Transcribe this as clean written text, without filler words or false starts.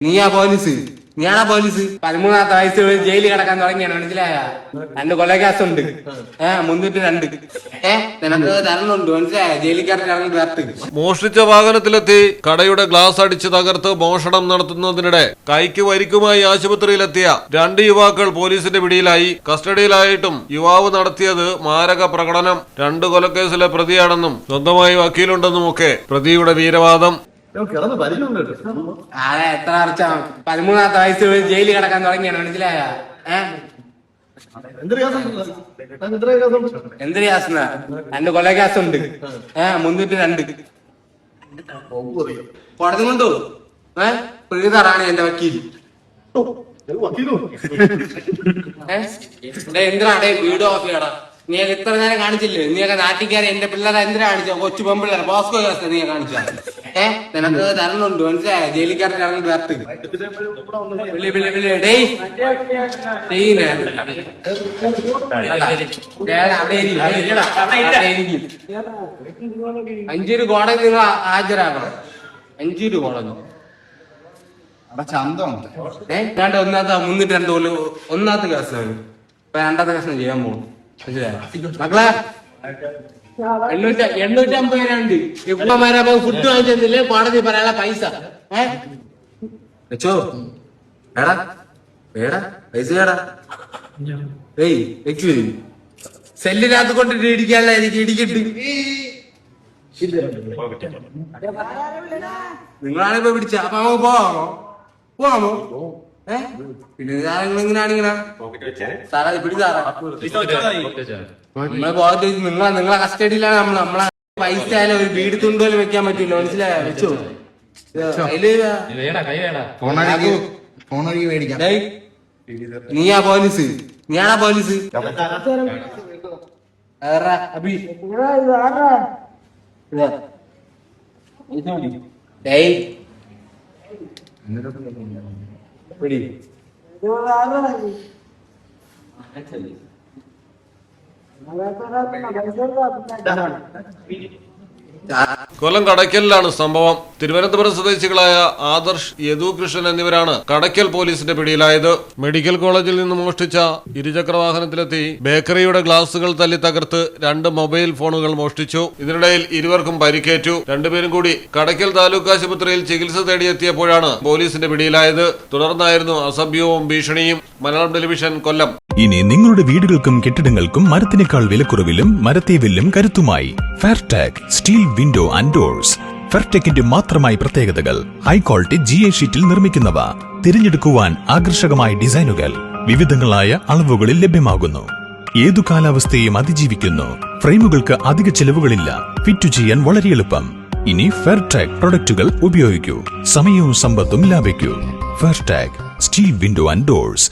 നീയാ police? നീയാണാ police? 13ാമത്തെ വയസ്സിൽ ജയിലിൽ കിടക്കാൻ തുടങ്ങിയാണ്, മനസ്സിലായ? 2 കൊലക്കേസുണ്ട്, 302. നിനക്ക് തരണുണ്ട്, മനസ്സിലായ? ജയിലിൽ കിടന്നിട്ട് മോഷ്ടിച്ച വാഹനത്തിലെത്തി കടയുടെ ഗ്ലാസ് അടിച്ച് തകർത്ത് മോഷണം നടത്തുന്നതിനിടെ കൈക്ക് വരിക്കുമായി ആശുപത്രിയിലെത്തിയ 2 യുവാക്കൾ പോലീസിന്റെ പിടിയിലായി. കസ്റ്റഡിയിലായിട്ടും യുവാവ് നടത്തിയത് മാരക പ്രകടനം. 2 കൊലക്കേസിലെ പ്രതിയാണെന്നും സ്വന്തമായി വക്കീലുണ്ടെന്നുമൊക്കെ പ്രതിയുടെ വീരവാദം. എത്ര വർഷം? 13ാമത്തെ വയസ്സിൽ ജയിലിൽ കിടക്കാൻ തുടങ്ങിയാണ്, മനസ്സിലായ? എന്ത് ഗ്യാസ്? 2 കൊലക്കേസുണ്ട്, 302. കോടതി കൊണ്ടു പ്രീതറാണ് എന്റെ വക്കീൽ. എന്തിനാടേ വീട് ഓഫ് ചെയ്യടാ? നീ ഇത്ര നേരം കാണിച്ചില്ലേ? നീയൊക്കെ നാട്ടിക്കാരെ എന്റെ പിള്ളേരെ എന്തിനാ കാണിച്ച? കൊച്ചു പെമ്പിള്ളേരെ ബോസ്കോ ക്ലാസ് നീ കാണിച്ച? നിനക്ക് തരണുണ്ട്, മനസ്സിലായ? ജയിലിക്കാരൻ ഇറങ്ങി വരട്ട് അഞ്ചൂര് കോടതി നിങ്ങൾ ഹാജരാക്കണം. 5 കോടതി ഒന്നാമത്തെ 302 ഒന്നാമത്തെ കേസാണ്. ഇപ്പൊ 2ാമത്തെ കേസ് ചെയ്യാൻ പോകും, മക്കളെ. 850 ഇപ്പമാരെ ഫുഡ് വാങ്ങിച്ചെന്നില്ലേ കോടതി പറയാനുള്ള പൈസ? വെച്ചോ ഏടാ ഏടാ പൈസ ഏടാ? വെക്കൂ. സെല്ലിനകത്ത് കൊണ്ടിട്ട് ഇടിക്കാനുള്ള എനിക്ക് ഇടിക്കിട്ട്. നിങ്ങളാണിപ്പോ പിടിച്ച അപ്പൊ നമുക്ക് പോവാമോ? പിന്നെ ഇങ്ങനെയാണിങ്ങനെ സാറാ പിടി സാറാ. നമ്മളെ പോകാത്ത നിങ്ങളെ കസ്റ്റഡിയിലാണ്. നമ്മളെ പൈസ ആയാലും ഒരു വീട് തുണ്ടുപോലും വെക്കാൻ പറ്റൂല, മനസ്സിലായ? വെച്ചോ. നീയാ പോലീസ്? നീയാണാ പോലീസ്? പിടി. കൊല്ലം കടയ്ക്കലിലാണ് സംഭവം. തിരുവനന്തപുരം സ്വദേശികളായ ആദർശ്, യദുകൃഷ്ണൻ എന്നിവരാണ് കടയ്ക്കൽ പോലീസിന്റെ പിടിയിലായത്. മെഡിക്കൽ കോളേജിൽ നിന്ന് മോഷ്ടിച്ച 2 വാഹനത്തിലെത്തി ബേക്കറിയുടെ ഗ്ലാസുകൾ തല്ലി തകർത്ത് 2 മൊബൈൽ ഫോണുകൾ മോഷ്ടിച്ചു. ഇതിനിടയിൽ ഇരുവർക്കും പരിക്കേറ്റു. 2 പേരും കൂടി കടയ്ക്കൽ താലൂക്ക് ആശുപത്രിയിൽ ചികിത്സ തേടിയെത്തിയപ്പോഴാണ് പോലീസിന്റെ പിടിയിലായത്. തുടർന്നായിരുന്നു അസഭ്യവും ഭീഷണിയും. മലയാളം ടെലിവിഷൻ, കൊല്ലം. ഇനി നിങ്ങളുടെ വീടുകൾക്കും കെട്ടിടങ്ങൾക്കും മരത്തിനേക്കാൾ വിലക്കുറവിലും മരത്തെ വെല്ലും കരുത്തുമായി ഫെയർടെക് സ്റ്റീൽ വിൻഡോ ആൻഡ് ഡോർസ്. ഫെയർടെക്കിന്റെ മാത്രമായി പ്രത്യേകതകൾ: ഹൈ ക്വാളിറ്റി GA ഷീറ്റിൽ നിർമ്മിക്കുന്നവ, തിരഞ്ഞെടുക്കുവാൻ ആകർഷകമായ ഡിസൈനുകൾ, വിവിധങ്ങളായ അളവുകളിൽ ലഭ്യമാകുന്നു, ഏതു കാലാവസ്ഥയും അതിജീവിക്കുന്നു. ഫ്രെയിമുകൾക്ക് അധിക ചെലവുകളില്ല, ഫിറ്റ് ചെയ്യാൻ വളരെ എളുപ്പം. ഇനി ഫെയർടെക് പ്രൊഡക്റ്റുകൾ ഉപയോഗിക്കൂ, സമയവും സമ്പത്തും ലാഭിക്കൂ. ഫെയർടെക് സ്റ്റീൽ വിൻഡോ ആൻഡ് ഡോർസ്.